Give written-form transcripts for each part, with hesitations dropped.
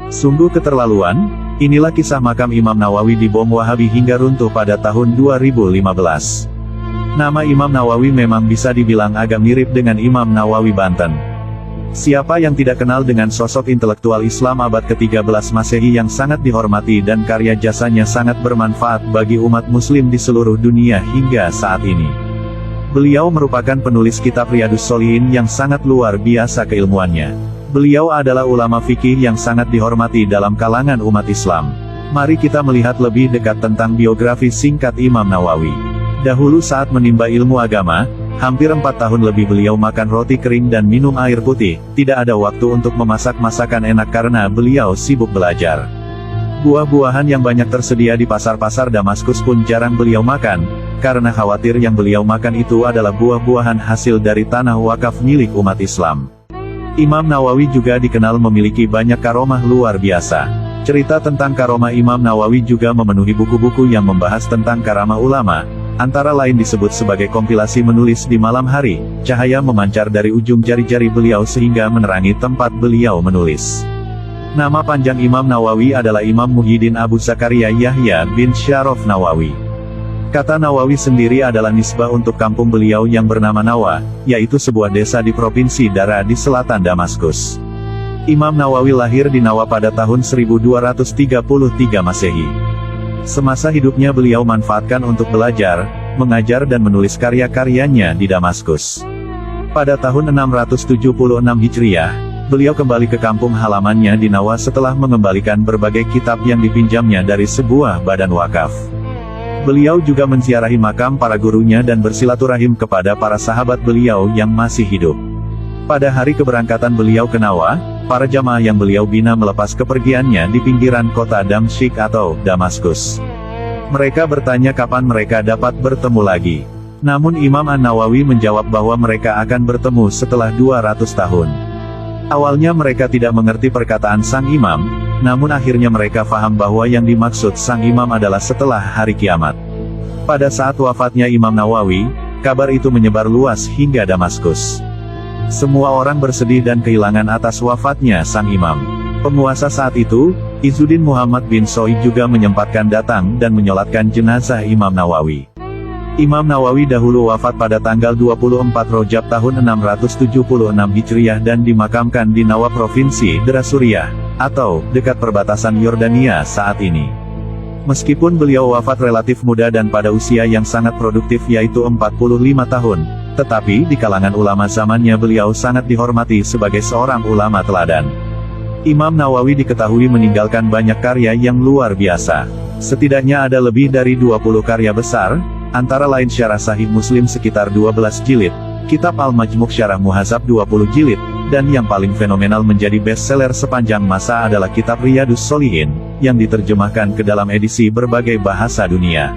Sungguh keterlaluan, inilah kisah makam Imam Nawawi dibom Wahabi hingga runtuh pada tahun 2015. Nama Imam Nawawi memang bisa dibilang agak mirip dengan Imam Nawawi Banten. Siapa yang tidak kenal dengan sosok intelektual Islam abad ke-13 Masehi yang sangat dihormati dan karya jasanya sangat bermanfaat bagi umat muslim di seluruh dunia hingga saat ini. Beliau merupakan penulis kitab Riyadhus Shalihin yang sangat luar biasa keilmuannya. Beliau adalah ulama fikih yang sangat dihormati dalam kalangan umat Islam. Mari kita melihat lebih dekat tentang biografi singkat Imam Nawawi. Dahulu saat menimba ilmu agama, hampir 4 tahun lebih beliau makan roti kering dan minum air putih, tidak ada waktu untuk memasak masakan enak karena beliau sibuk belajar. Buah-buahan yang banyak tersedia di pasar-pasar Damaskus pun jarang beliau makan, karena khawatir yang beliau makan itu adalah buah-buahan hasil dari tanah wakaf milik umat Islam. Imam Nawawi juga dikenal memiliki banyak karomah luar biasa. Cerita tentang karomah Imam Nawawi juga memenuhi buku-buku yang membahas tentang karamah ulama. Antara lain disebut sebagai kompilasi menulis di malam hari, cahaya memancar dari ujung jari-jari beliau sehingga menerangi tempat beliau menulis. Nama panjang Imam Nawawi adalah Imam Muhyiddin Abu Zakaria Yahya bin Syaraf Nawawi. Kata Nawawi sendiri adalah nisbah untuk kampung beliau yang bernama Nawa, yaitu sebuah desa di Provinsi Dara di selatan Damaskus. Imam Nawawi lahir di Nawa pada tahun 1233 Masehi. Semasa hidupnya beliau manfaatkan untuk belajar, mengajar dan menulis karya-karyanya di Damaskus. Pada tahun 676 Hijriah, beliau kembali ke kampung halamannya di Nawa setelah mengembalikan berbagai kitab yang dipinjamnya dari sebuah badan wakaf. Beliau juga menziarahi makam para gurunya dan bersilaturahim kepada para sahabat beliau yang masih hidup. Pada hari keberangkatan beliau ke Nawa, para jamaah yang beliau bina melepas kepergiannya di pinggiran kota Damsyik atau Damaskus. Mereka bertanya kapan mereka dapat bertemu lagi. Namun Imam An-Nawawi menjawab bahwa mereka akan bertemu setelah 200 tahun. Awalnya mereka tidak mengerti perkataan sang imam, namun akhirnya mereka faham bahwa yang dimaksud sang imam adalah setelah hari kiamat. Pada saat wafatnya Imam Nawawi, kabar itu menyebar luas hingga Damaskus. Semua orang bersedih dan kehilangan atas wafatnya sang imam. Penguasa saat itu, Izzuddin Muhammad bin Soih juga menyempatkan datang dan menyolatkan jenazah Imam Nawawi. Imam Nawawi dahulu wafat pada tanggal 24 Rajab tahun 676 Hijriah dan dimakamkan di Nawa Provinsi Dera Suriah, atau dekat perbatasan Yordania saat ini. Meskipun beliau wafat relatif muda dan pada usia yang sangat produktif yaitu 45 tahun, tetapi di kalangan ulama zamannya beliau sangat dihormati sebagai seorang ulama teladan. Imam Nawawi diketahui meninggalkan banyak karya yang luar biasa. Setidaknya ada lebih dari 20 karya besar, antara lain Syarah Sahih Muslim sekitar 12 jilid, Kitab Al-Majmu' Syarah Muhadzab 20 jilid, dan yang paling fenomenal menjadi bestseller sepanjang masa adalah Kitab Riyadhus Shalihin, yang diterjemahkan ke dalam edisi berbagai bahasa dunia.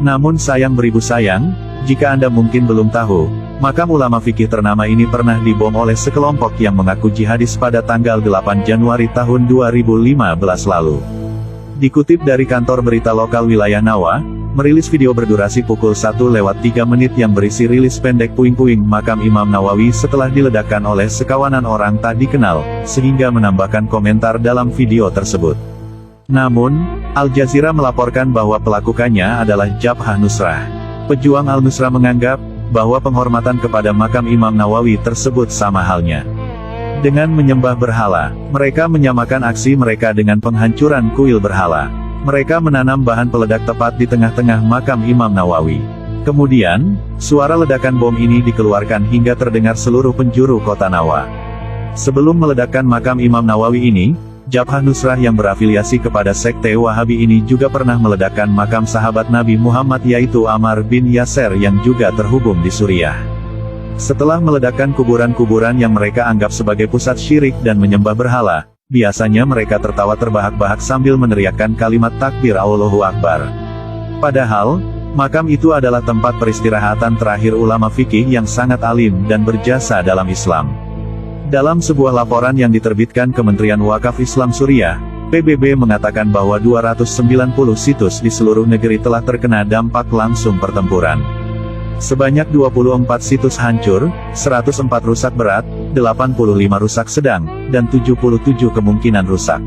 Namun sayang beribu sayang, jika Anda mungkin belum tahu, makam ulama fikih ternama ini pernah dibom oleh sekelompok yang mengaku jihadis pada tanggal 8 Januari tahun 2015 lalu. Dikutip dari kantor berita lokal wilayah Nawa, merilis video berdurasi pukul 1:03 yang berisi rilis pendek puing-puing makam Imam Nawawi setelah diledakkan oleh sekawanan orang tak dikenal, sehingga menambahkan komentar dalam video tersebut. Namun, Al Jazeera melaporkan bahwa pelakukannya adalah Jabhah Nusrah. Pejuang Al-Nusra menganggap bahwa penghormatan kepada makam Imam Nawawi tersebut sama halnya dengan menyembah berhala. Mereka menyamakan aksi mereka dengan penghancuran kuil berhala. Mereka menanam bahan peledak tepat di tengah-tengah makam Imam Nawawi. Kemudian, suara ledakan bom ini dikeluarkan hingga terdengar seluruh penjuru kota Nawa. Sebelum meledakkan makam Imam Nawawi ini, Jabhah Nusrah yang berafiliasi kepada sekte Wahabi ini juga pernah meledakkan makam sahabat Nabi Muhammad yaitu Ammar bin Yasir yang juga terhubung di Suriah. Setelah meledakkan kuburan-kuburan yang mereka anggap sebagai pusat syirik dan menyembah berhala, biasanya mereka tertawa terbahak-bahak sambil meneriakkan kalimat takbir Allahu Akbar. Padahal, makam itu adalah tempat peristirahatan terakhir ulama fikih yang sangat alim dan berjasa dalam Islam. Dalam sebuah laporan yang diterbitkan Kementerian Wakaf Islam Suriah, PBB mengatakan bahwa 290 situs di seluruh negeri telah terkena dampak langsung pertempuran. Sebanyak 24 situs hancur, 104 rusak berat, 85 rusak sedang, dan 77 kemungkinan rusak.